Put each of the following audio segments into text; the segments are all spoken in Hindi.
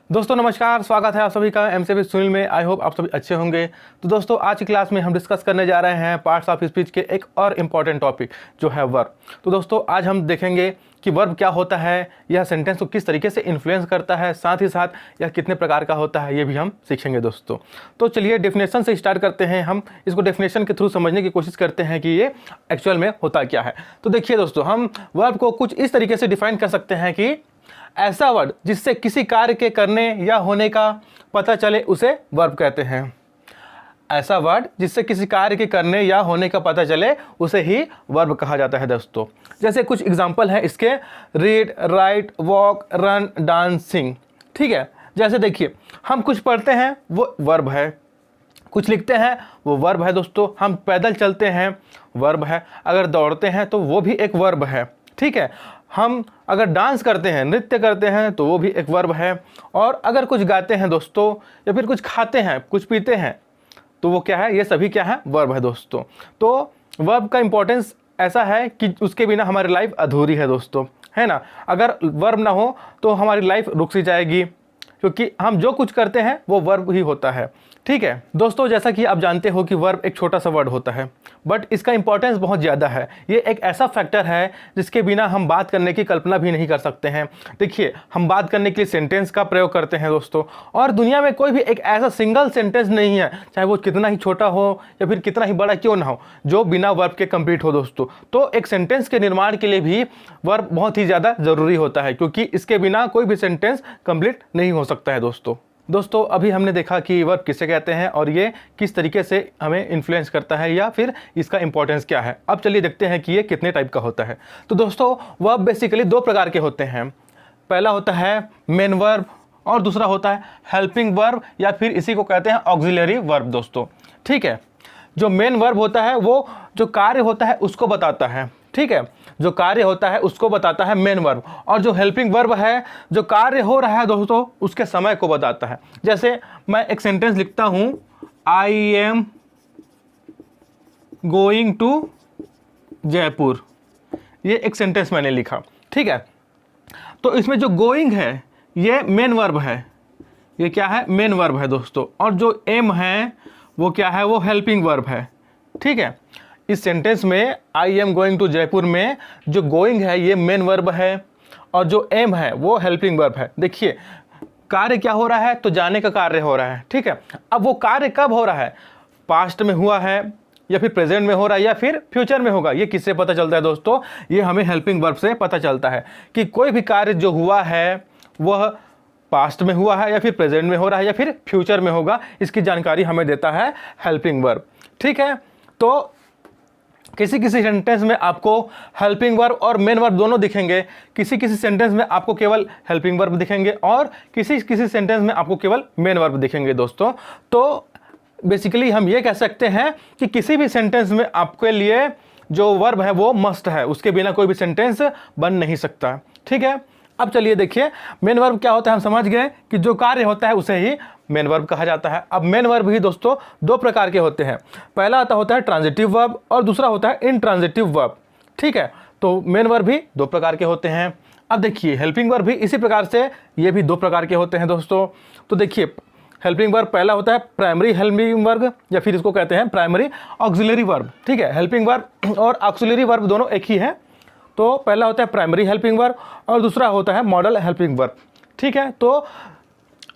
दोस्तों नमस्कार, स्वागत है आप सभी का एमसीबी सुनील में। आई होप आप सभी अच्छे होंगे। तो दोस्तों आज की क्लास में हम डिस्कस करने जा रहे हैं पार्ट्स ऑफ स्पीच के एक और इम्पॉर्टेंट टॉपिक जो है वर्ब। तो दोस्तों आज हम देखेंगे कि वर्ब क्या होता है, यह सेंटेंस को किस तरीके से इन्फ्लुएंस करता है, साथ ही साथ यह कितने प्रकार का होता है ये भी हम सीखेंगे दोस्तों। तो चलिए डेफिनेशन से स्टार्ट करते हैं। हम इसको डेफिनेशन के थ्रू समझने की कोशिश करते हैं कि ये एक्चुअल में होता क्या है। तो देखिए दोस्तों, हम वर्ब को कुछ इस तरीके से डिफाइन कर सकते हैं कि ऐसा वर्ड जिससे किसी कार्य के करने या होने का पता चले उसे वर्ब कहते हैं। ऐसा वर्ड जिससे किसी कार्य के करने या होने का पता चले उसे ही वर्ब कहा जाता है दोस्तों। जैसे कुछ एग्जांपल है इसके, read, write, walk, run, dance, sing. ठीक है, जैसे देखिए हम कुछ पढ़ते हैं वो वर्ब है, कुछ लिखते हैं वो वर्ब है दोस्तों, हम पैदल चलते हैं वर्ब है, अगर दौड़ते हैं तो वो भी एक वर्ब है। ठीक है, हम अगर डांस करते हैं, नृत्य करते हैं तो वो भी एक वर्ब है, और अगर कुछ गाते हैं दोस्तों या फिर कुछ खाते हैं, कुछ पीते हैं तो वो क्या है, ये सभी क्या है, वर्ब है दोस्तों। तो वर्ब का इंपॉर्टेंस ऐसा है कि उसके बिना हमारी लाइफ अधूरी है दोस्तों, है ना। अगर वर्ब ना हो तो हमारी लाइफ रुक सी जाएगी, क्योंकि हम जो कुछ करते हैं वो वर्ब ही होता है। ठीक है दोस्तों, जैसा कि आप जानते हो कि वर्ब एक छोटा सा वर्ड होता है, बट इसका इंपॉर्टेंस बहुत ज़्यादा है। ये एक ऐसा फैक्टर है जिसके बिना हम बात करने की कल्पना भी नहीं कर सकते हैं। देखिए, हम बात करने के लिए सेंटेंस का प्रयोग करते हैं दोस्तों, और दुनिया में कोई भी एक ऐसा सिंगल सेंटेंस नहीं है, चाहे वो कितना ही छोटा हो या फिर कितना ही बड़ा क्यों ना हो, जो बिना वर्ब के कंप्लीट हो दोस्तों। तो एक सेंटेंस के निर्माण के लिए भी वर्ब बहुत ही ज़्यादा ज़रूरी होता है, क्योंकि इसके बिना कोई भी सेंटेंस कंप्लीट नहीं हो सकता है दोस्तों अभी हमने देखा कि वर्ब किसे कहते हैं और ये किस तरीके से हमें इन्फ्लुएंस करता है या फिर इसका इंपॉर्टेंस क्या है। अब चलिए देखते हैं कि ये कितने टाइप का होता है। तो दोस्तों वर्ब बेसिकली दो प्रकार के होते हैं। पहला होता है मेन वर्ब और दूसरा होता है हेल्पिंग वर्ब, या फिर इसी को कहते हैं ऑक्सिलरी वर्ब दोस्तों। ठीक है, जो मेन वर्ब होता है वो जो कार्य होता है उसको बताता है। ठीक है, जो कार्य होता है उसको बताता है मेन वर्ब, और जो हेल्पिंग वर्ब है जो कार्य हो रहा है दोस्तों उसके समय को बताता है। जैसे मैं एक सेंटेंस लिखता हूं, I am going to Jaipur, ये एक सेंटेंस मैंने लिखा। ठीक है, तो इसमें जो गोइंग है ये मेन वर्ब है, ये क्या है, मेन वर्ब है दोस्तों, और जो एम है वो क्या है, वो हेल्पिंग वर्ब है। ठीक है, इस सेंटेंस में I am going to Jaipur में जो गोइंग है ये मेन वर्ब है, और जो एम है वो हेल्पिंग वर्ब है। देखिए कार्य क्या हो रहा है, तो जाने का कार्य हो रहा है। ठीक है, अब वो कार्य कब हो रहा है, पास्ट में हुआ है या फिर प्रेजेंट में हो रहा है या फिर फ्यूचर में होगा, ये किससे पता चलता है दोस्तों, ये हमें हेल्पिंग वर्ब से पता चलता है कि कोई भी कार्य जो हुआ है वह पास्ट में हुआ है या फिर प्रेजेंट में हो रहा है या फिर फ्यूचर में होगा, इसकी जानकारी हमें देता है हेल्पिंग वर्ब। ठीक है, तो किसी किसी सेंटेंस में आपको हेल्पिंग वर्ब और मेन वर्ब दोनों दिखेंगे, किसी किसी सेंटेंस में आपको केवल हेल्पिंग वर्ब दिखेंगे और किसी किसी सेंटेंस में आपको केवल मेन वर्ब दिखेंगे दोस्तों। तो बेसिकली हम ये कह सकते हैं कि किसी भी सेंटेंस में आपके लिए जो वर्ब है वो मस्ट है, उसके बिना कोई भी सेंटेंस बन नहीं सकता। ठीक है, अब चलिए देखिए मेन वर्ब क्या होता है। हम समझ गए कि जो कार्य होता है उसे ही मेन वर्ब कहा जाता है। अब मेन वर्ब ही दोस्तों दो प्रकार के होते हैं, पहला होता है ट्रांजिटिव वर्ब और दूसरा होता है इनट्रांजिटिव वर्ब। ठीक है, तो मेन वर्ब भी दो प्रकार के होते हैं। अब देखिए हेल्पिंग वर्ब भी इसी प्रकार से ये भी दो प्रकार के होते हैं दोस्तों। तो देखिए हेल्पिंग वर्ब पहला होता है प्राइमरी हेल्पिंग वर्ब, या फिर इसको कहते हैं प्राइमरी ऑक्सिलरी वर्ब। ठीक है, हेल्पिंग वर्ब और ऑक्सिलरी वर्ब दोनों एक ही है। तो पहला होता है प्राइमरी हेल्पिंग वर्ब और दूसरा होता है मॉडल हेल्पिंग वर्ब। ठीक है, तो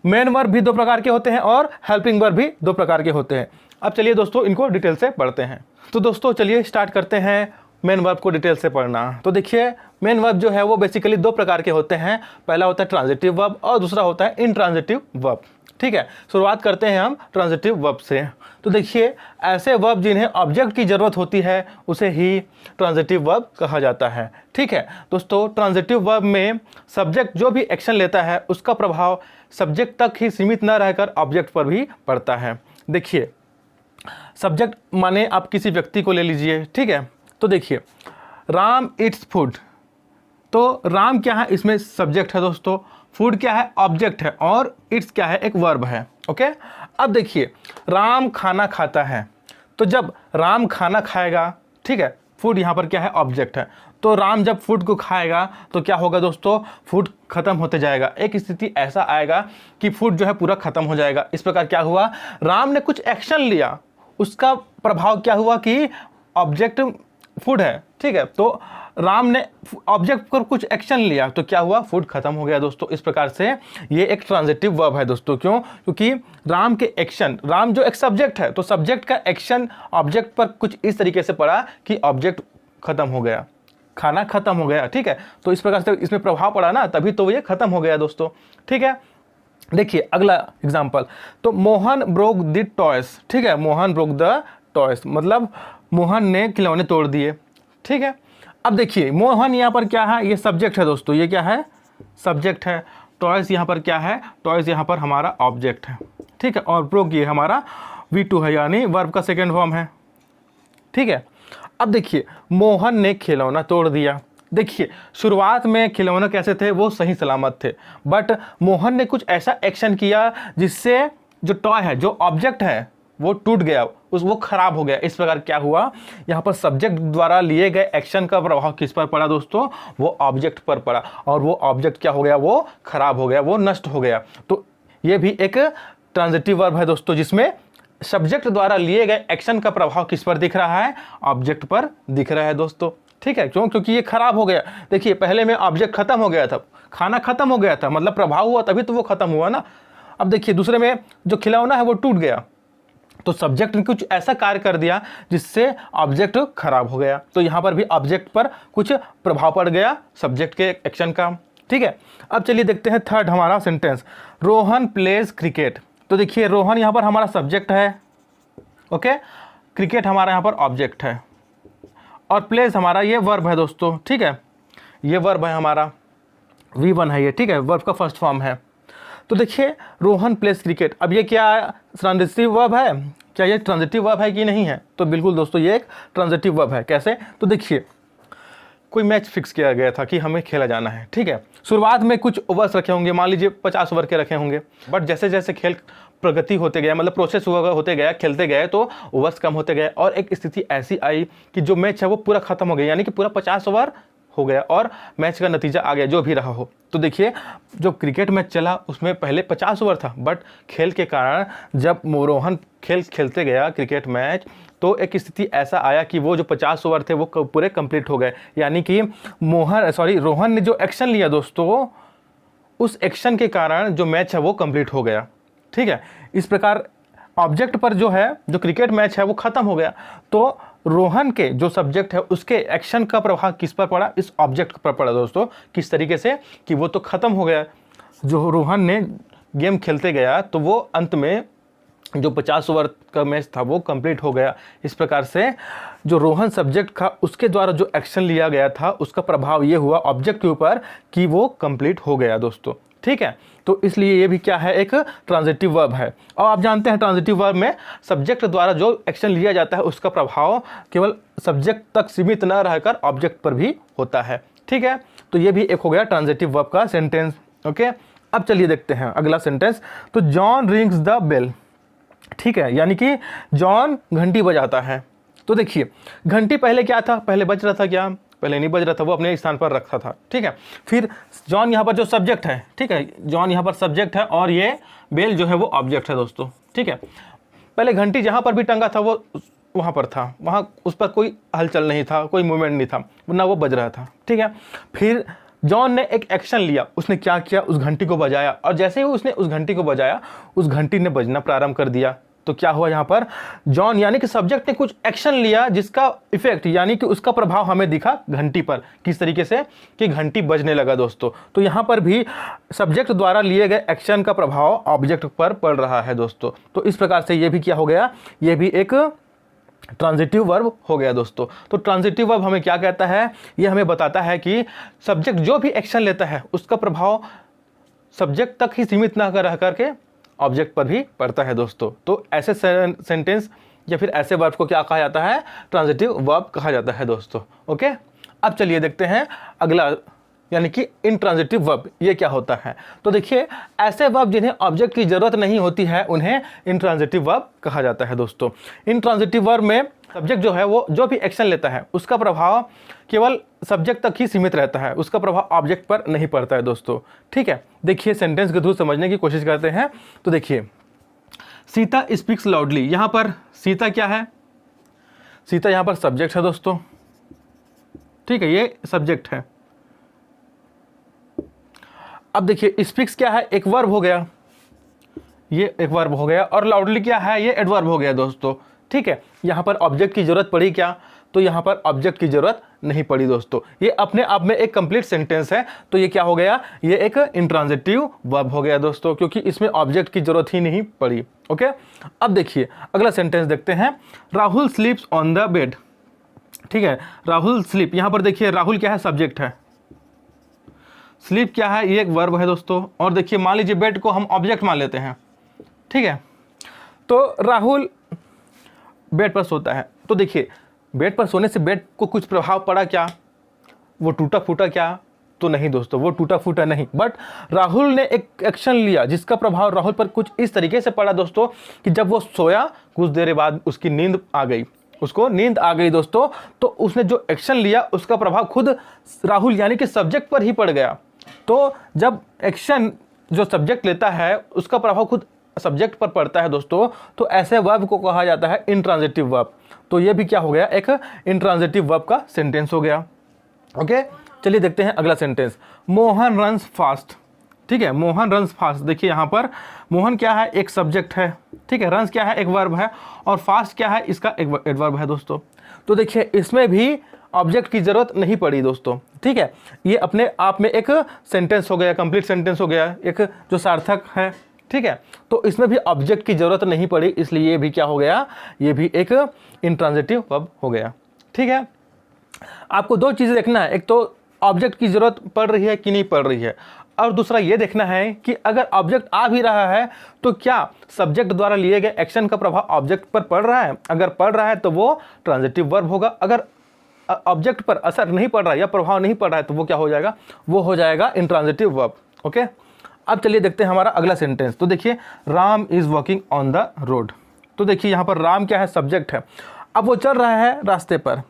मेन वर्ब भी दो प्रकार के होते हैं और हेल्पिंग वर्ब भी दो प्रकार के होते हैं। अब चलिए दोस्तों इनको डिटेल से पढ़ते हैं। तो दोस्तों चलिए स्टार्ट करते हैं मेन वर्ब को डिटेल से पढ़ना। तो देखिए मेन वर्ब जो है वो बेसिकली दो प्रकार के होते हैं, पहला होता है ट्रांजिटिव वर्ब और दूसरा होता है इनट्रांजिटिव वर्ब। ठीक है, शुरुआत करते हैं हम ट्रांजिटिव वर्ब से। तो देखिए ऐसे वर्ब जिन्हें ऑब्जेक्ट की ज़रूरत होती है उसे ही ट्रांजिटिव वर्ब कहा जाता है। ठीक है दोस्तों, ट्रांजिटिव वर्ब में सब्जेक्ट जो भी एक्शन लेता है उसका प्रभाव सब्जेक्ट तक ही सीमित न रहकर ऑब्जेक्ट पर भी पड़ता है। देखिए सब्जेक्ट माने आप किसी व्यक्ति को ले लीजिए। ठीक है, तो देखिए राम इट्स फूड, तो राम क्या है, इसमें सब्जेक्ट है दोस्तों, फूड क्या है, ऑब्जेक्ट है, और इट्स क्या है, एक वर्ब है। ओके, अब देखिए राम खाना खाता है, तो जब राम खाना खाएगा, ठीक है, फूड यहाँ पर क्या है, ऑब्जेक्ट है, तो राम जब फूड को खाएगा तो क्या होगा दोस्तों, फूड खत्म होते जाएगा, एक स्थिति ऐसा आएगा कि फूड जो है पूरा खत्म हो जाएगा। इस प्रकार क्या हुआ, राम ने कुछ एक्शन लिया, उसका प्रभाव क्या हुआ कि ऑब्जेक्ट फूड है, ठीक है, तो राम ने ऑब्जेक्ट पर कुछ एक्शन लिया तो क्या हुआ, फूड खत्म हो गया दोस्तों। इस प्रकार से ये एक ट्रांजिटिव वर्ब है दोस्तों। क्यों, क्योंकि राम के एक्शन, राम जो एक सब्जेक्ट है तो सब्जेक्ट का एक्शन ऑब्जेक्ट पर कुछ इस तरीके से पड़ा कि ऑब्जेक्ट खत्म हो गया, खाना खत्म हो गया, ठीक है, तो इस प्रकार से इसमें प्रभाव पड़ा ना, तभी तो ये खत्म हो गया दोस्तों, ठीक है। देखिए अगला एग्जाम्पल, तो मोहन ब्रोक द टॉयस, ठीक है, मोहन ब्रोक द टॉयस मतलब मोहन ने खिलौने तोड़ दिए, ठीक है। अब देखिए मोहन यहाँ पर क्या है, ये सब्जेक्ट है दोस्तों, ये क्या है, सब्जेक्ट है। टॉयस यहाँ पर क्या है, टॉयस यहाँ पर हमारा ऑब्जेक्ट है, ठीक है, और ब्रोक ये हमारा V2 है, यानी वर्ब का सेकेंड फॉर्म है, ठीक है। अब देखिए मोहन ने खिलौना तोड़ दिया। देखिए शुरुआत में खिलौने कैसे थे, वो सही सलामत थे, बट मोहन ने कुछ ऐसा एक्शन किया जिससे जो टॉय है, जो ऑब्जेक्ट है, वो टूट गया, वो खराब हो गया। इस प्रकार क्या हुआ, यहाँ पर सब्जेक्ट द्वारा लिए गए एक्शन का प्रभाव किस पर पड़ा दोस्तों, वो ऑब्जेक्ट पर पड़ा, और वो ऑब्जेक्ट क्या हो गया, वो खराब हो गया, वो नष्ट हो गया। तो ये भी एक ट्रांजिटिव वर्ब है दोस्तों, जिसमें सब्जेक्ट द्वारा लिए गए एक्शन का प्रभाव किस पर दिख रहा है, ऑब्जेक्ट पर दिख रहा है दोस्तों, ठीक है। क्यों, क्योंकि ये खराब हो गया। देखिए पहले में ऑब्जेक्ट खत्म हो गया था, खाना खत्म हो गया था, मतलब प्रभाव हुआ तभी तो वो खत्म हुआ ना। अब देखिए दूसरे में जो खिलौना है वो टूट गया, तो सब्जेक्ट ने कुछ ऐसा कार्य कर दिया जिससे ऑब्जेक्ट खराब हो गया, तो यहाँ पर भी ऑब्जेक्ट पर कुछ प्रभाव पड़ गया सब्जेक्ट के एक्शन का, ठीक है। अब चलिए देखते हैं थर्ड हमारा सेंटेंस, रोहन प्लेज क्रिकेट। तो देखिए रोहन यहाँ पर हमारा सब्जेक्ट है, ओके, क्रिकेट हमारा यहाँ पर ऑब्जेक्ट है, और प्लेज हमारा ये वर्ब है दोस्तों, ठीक है, ये वर्ब है हमारा, V1 है ये, ठीक है, वर्ब का फर्स्ट फॉर्म है। तो देखिए रोहन प्लेज क्रिकेट, अब ये क्या ट्रांजिटिव वर्ब है, क्या ये ट्रांजिटिव वर्ब है कि नहीं है, तो बिल्कुल दोस्तों ये एक ट्रांजिटिव वर्ब है। कैसे, तो देखिए कोई मैच फिक्स किया गया था कि हमें खेला जाना है, ठीक है, शुरुआत में कुछ ओवर्स रखे होंगे, मान लीजिए 50 ओवर के रखे होंगे, बट जैसे जैसे खेल प्रगति होते गया, मतलब प्रोसेस होते गया, खेलते गए, तो ओवर्स कम होते गए, और एक स्थिति ऐसी आई कि जो मैच है वो पूरा खत्म हो गया, यानी कि पूरा 50 ओवर हो गया और मैच का नतीजा आ गया जो भी रहा हो। तो देखिए जो क्रिकेट मैच चला उसमें पहले 50 ओवर था, बट खेल के कारण जब रोहन खेलते गया क्रिकेट मैच, तो एक स्थिति ऐसा आया कि वो जो 50 ओवर थे वो पूरे कंप्लीट हो गए, यानी कि रोहन ने जो एक्शन लिया दोस्तों, उस एक्शन के कारण जो मैच है वो कंप्लीट हो गया, ठीक है। इस प्रकार ऑब्जेक्ट पर जो है, जो क्रिकेट मैच है वो खत्म हो गया, तो रोहन के जो सब्जेक्ट है उसके एक्शन का प्रभाव किस पर पड़ा, इस ऑब्जेक्ट पर पड़ा दोस्तों। किस तरीके से कि वो तो खत्म हो गया, जो रोहन ने गेम खेलते गया तो वो अंत में जो 50 ओवर का मैच था वो कंप्लीट हो गया। इस प्रकार से जो रोहन सब्जेक्ट था उसके द्वारा जो एक्शन लिया गया था उसका प्रभाव ये हुआ ऑब्जेक्ट के ऊपर कि वो कंप्लीट हो गया दोस्तों, ठीक है। तो इसलिए ये भी क्या है, एक ट्रांजिटिव वर्ब है। और आप जानते हैं ट्रांजिटिव वर्ब में सब्जेक्ट द्वारा जो एक्शन लिया जाता है उसका प्रभाव केवल सब्जेक्ट तक सीमित न रहकर ऑब्जेक्ट पर भी होता है, ठीक है। तो ये भी एक हो गया ट्रांजिटिव वर्ब का सेंटेंस, ओके। अब चलिए देखते हैं अगला सेंटेंस, तो जॉन रिंग्स द बेल, ठीक है, यानी कि जॉन घंटी बजाता है। तो देखिए घंटी पहले क्या था, पहले बज रहा था क्या, पहले नहीं बज रहा था, वो अपने स्थान पर रखा था, ठीक है। फिर जॉन यहाँ पर जो सब्जेक्ट है, ठीक है, जॉन यहाँ पर सब्जेक्ट है और ये बेल जो है वो ऑब्जेक्ट है दोस्तों, ठीक है। पहले घंटी जहाँ पर भी टंगा था वो वहाँ पर था, वहाँ उस पर कोई हलचल नहीं था, कोई मूवमेंट नहीं था, ना वो बज रहा था, ठीक है। फिर जॉन ने एक एक्शन लिया, उसने क्या किया, उस घंटी को बजाया, और जैसे ही उसने उस घंटी को बजाया उस घंटी ने बजना प्रारंभ कर दिया। तो क्या हुआ यहाँ पर, जॉन यानी कि सब्जेक्ट ने कुछ एक्शन लिया जिसका इफेक्ट यानी कि उसका प्रभाव हमें दिखा घंटी पर, किस तरीके से कि घंटी बजने लगा दोस्तों। तो यहाँ पर भी सब्जेक्ट द्वारा लिए गए एक्शन का प्रभाव ऑब्जेक्ट पर पड़ रहा है दोस्तों। तो इस प्रकार से ये भी क्या हो गया, ये भी एक ट्रांजिटिव वर्ब हो गया दोस्तों। तो ट्रांजिटिव वर्ब हमें क्या कहता है, ये हमें बताता है कि सब्जेक्ट जो भी एक्शन लेता है उसका प्रभाव सब्जेक्ट तक ही सीमित ना रह करके ऑब्जेक्ट पर भी पड़ता है दोस्तों। तो ऐसे सेंटेंस या फिर ऐसे वर्ब को क्या कहा जाता है, ट्रांजिटिव वर्ब कहा जाता है दोस्तों, ओके। अब चलिए देखते हैं अगला यानी कि इंट्रांजिटिव वर्ब। ये क्या होता है? तो देखिए, ऐसे वर्ब जिन्हें ऑब्जेक्ट की जरूरत नहीं होती है उन्हें इंट्रांजिटिव वर्ब कहा जाता है दोस्तों। इंट्रांजिटिव वर्ब में सब्जेक्ट जो है वो जो भी एक्शन लेता है उसका प्रभाव केवल सब्जेक्ट तक ही सीमित रहता है, उसका प्रभाव ऑब्जेक्ट पर नहीं पड़ता है दोस्तों। ठीक है, देखिए सेंटेंस के थ्रू समझने की कोशिश करते हैं। तो देखिए, सीता स्पीक्स लाउडली, यहाँ पर सीता क्या है? सीता यहाँ पर सब्जेक्ट है दोस्तों। ठीक है, ये सब्जेक्ट है। अब देखिए स्पीक्स क्या है? एक वर्ब हो गया, ये एक वर्ब हो गया, और लाउडली क्या है? ये एडवर्ब हो गया दोस्तों। ठीक है, यहाँ पर ऑब्जेक्ट की जरूरत पड़ी क्या? तो यहाँ पर ऑब्जेक्ट की जरूरत नहीं पड़ी दोस्तों। ये अपने आप में एक कंप्लीट सेंटेंस है, तो ये क्या हो गया? ये एक इंट्रांजिटिव वर्ब हो गया दोस्तों, क्योंकि इसमें ऑब्जेक्ट की जरूरत ही नहीं पड़ी। ओके, अब देखिए अगला सेंटेंस देखते हैं। Rahul स्लीप्स on the bed. ठीक है, राहुल स्लीप, यहाँ पर देखिए राहुल क्या है? सब्जेक्ट है। स्लीप क्या है? ये एक वर्ब है दोस्तों। और देखिए मान लीजिए बेड को हम ऑब्जेक्ट मान लेते हैं। ठीक है, तो राहुल बेड पर सोता है। तो देखिए बेड पर सोने से बेड को कुछ प्रभाव पड़ा क्या? वो टूटा फूटा क्या? तो नहीं दोस्तों, वो टूटा फूटा नहीं, बट राहुल ने एक एक्शन लिया जिसका प्रभाव राहुल पर कुछ इस तरीके से पड़ा दोस्तों कि जब वो सोया कुछ देर बाद उसकी नींद आ गई, उसको नींद आ गई दोस्तों। तो उसने जो एक्शन लिया उसका प्रभाव खुद राहुल यानी कि सब्जेक्ट पर ही पड़ गया। तो जब एक्शन जो सब्जेक्ट लेता है उसका प्रभाव खुद सब्जेक्ट पर पड़ता है दोस्तों, तो ऐसे वर्ब को कहा जाता है इंट्रांजिटिव वर्ब। तो ये भी क्या हो गया? एक इंट्रांजिटिव वर्ब का सेंटेंस हो गया। ओके, चलिए देखते हैं अगला सेंटेंस। Mohan runs fast. ठीक है, मोहन रन्स फास्ट। देखिए यहाँ पर मोहन क्या है? एक सब्जेक्ट है। ठीक है, रन्स क्या है? एक वर्ब है। और फास्ट क्या है? इसका एक एडवर्ब है दोस्तों। तो देखिए इसमें भी ऑब्जेक्ट की जरूरत नहीं पड़ी दोस्तों। ठीक है, ये अपने आप में एक सेंटेंस हो गया, कंप्लीट सेंटेंस हो गया, एक जो सार्थक है। ठीक है, तो इसमें भी ऑब्जेक्ट की जरूरत नहीं पड़ी, इसलिए ये भी क्या हो गया? ये भी एक इंट्रांजिटिव वर्ब हो गया। ठीक है, आपको दो चीज़ें देखना है, एक तो ऑब्जेक्ट की जरूरत पड़ रही है कि नहीं पड़ रही है, और दूसरा ये देखना है कि अगर ऑब्जेक्ट आ भी रहा है तो क्या सब्जेक्ट द्वारा लिए गए एक्शन का प्रभाव ऑब्जेक्ट पर पड़ रहा है। अगर पड़ रहा है तो वो ट्रांजिटिव वर्ब होगा। अगर ऑब्जेक्ट पर असर नहीं पड़ रहा है या प्रभाव नहीं पड़ रहा है तो वो क्या हो जाएगा? वो हो जाएगा इंट्रांजिटिव वर्ब। ओके, अब चलिए देखते हैं हमारा अगला सेंटेंस। तो देखिए Ram is walking on the road. तो देखिए यहाँ पर राम क्या है? सब्जेक्ट है। अब वो चल रहा है रास्ते पर,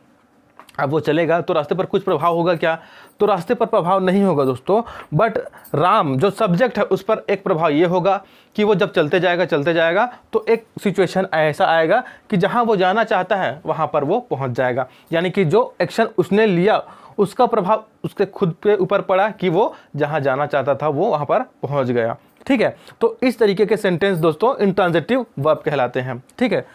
अब वो चलेगा तो रास्ते पर कुछ प्रभाव होगा क्या? तो रास्ते पर प्रभाव नहीं होगा दोस्तों, बट राम जो सब्जेक्ट है उस पर एक प्रभाव ये होगा कि वो जब चलते जाएगा तो एक सिचुएशन ऐसा आएगा कि जहाँ वो जाना चाहता है वहाँ पर वो पहुँच जाएगा। यानी कि जो एक्शन उसने लिया उसका प्रभाव उसके खुद पे ऊपर पड़ा कि वो जहाँ जाना चाहता था वो वहाँ पर पहुँच गया। ठीक है, तो इस तरीके के सेंटेंस दोस्तों इंट्रांजिटिव वर्ब कहलाते हैं। ठीक है,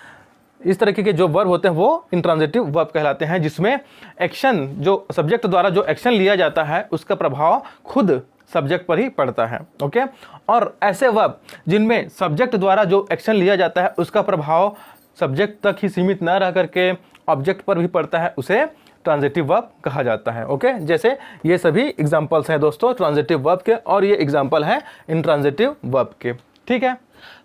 इस तरीके के जो वर्ब होते हैं वो इंट्रांजिटिव वर्ब कहलाते हैं, जिसमें एक्शन जो सब्जेक्ट द्वारा जो एक्शन लिया जाता है उसका प्रभाव खुद सब्जेक्ट पर ही पड़ता है। ओके, और ऐसे वर्ब जिनमें सब्जेक्ट द्वारा जो एक्शन लिया जाता है उसका प्रभाव सब्जेक्ट तक ही सीमित न रह करके ऑब्जेक्ट पर भी पड़ता है, उसे ट्रांजिटिव वर्ब कहा जाता है। ओके, जैसे ये सभी एग्जांपल्स हैं दोस्तों ट्रांजिटिव वर्ब के, और ये एग्जांपल है इंट्रांजिटिव वर्ब के। ठीक है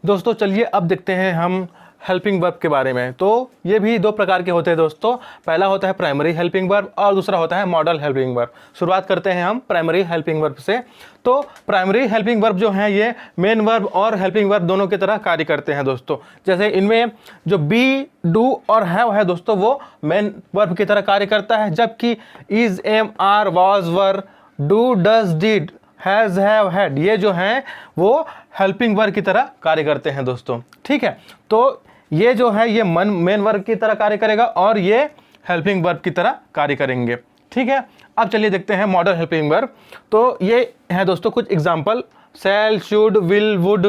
दोस्तों, चलिए अब देखते हैं हम हेल्पिंग वर्ब के बारे में। तो ये भी दो प्रकार के होते हैं दोस्तों। पहला होता है प्राइमरी हेल्पिंग वर्ब और दूसरा होता है मॉडल हेल्पिंग वर्ब। शुरुआत करते हैं हम प्राइमरी हेल्पिंग वर्ब से। तो प्राइमरी हेल्पिंग वर्ब जो हैं ये मेन वर्ब और हेल्पिंग वर्ब दोनों की तरह कार्य करते हैं दोस्तों। जैसे इनमें जो बी, डू और हैव है दोस्तों वो मेन वर्ब की तरह कार्य करता है, जबकि is, am, are, was, were, do, does, did, has, have, had ये जो हैं वो हेल्पिंग वर्ब की तरह कार्य करते हैं दोस्तों। ठीक है, तो ये जो है ये मेन वर्ब की तरह कार्य करेगा और ये हेल्पिंग वर्ब की तरह कार्य करेंगे। ठीक है, अब चलिए देखते हैं मॉडल हेल्पिंग वर्ब। तो ये है दोस्तों कुछ example: shall, should, will, would,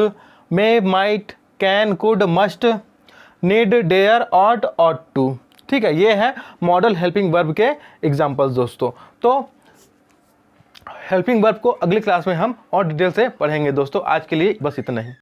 may, might, can, could, must, need, dare, ought to. ठीक है, ये है मॉडल हेल्पिंग वर्ब के एग्जांपल्स दोस्तों। तो हेल्पिंग वर्ब को अगली क्लास में हम और डिटेल से पढ़ेंगे दोस्तों। आज के लिए बस इतना ही।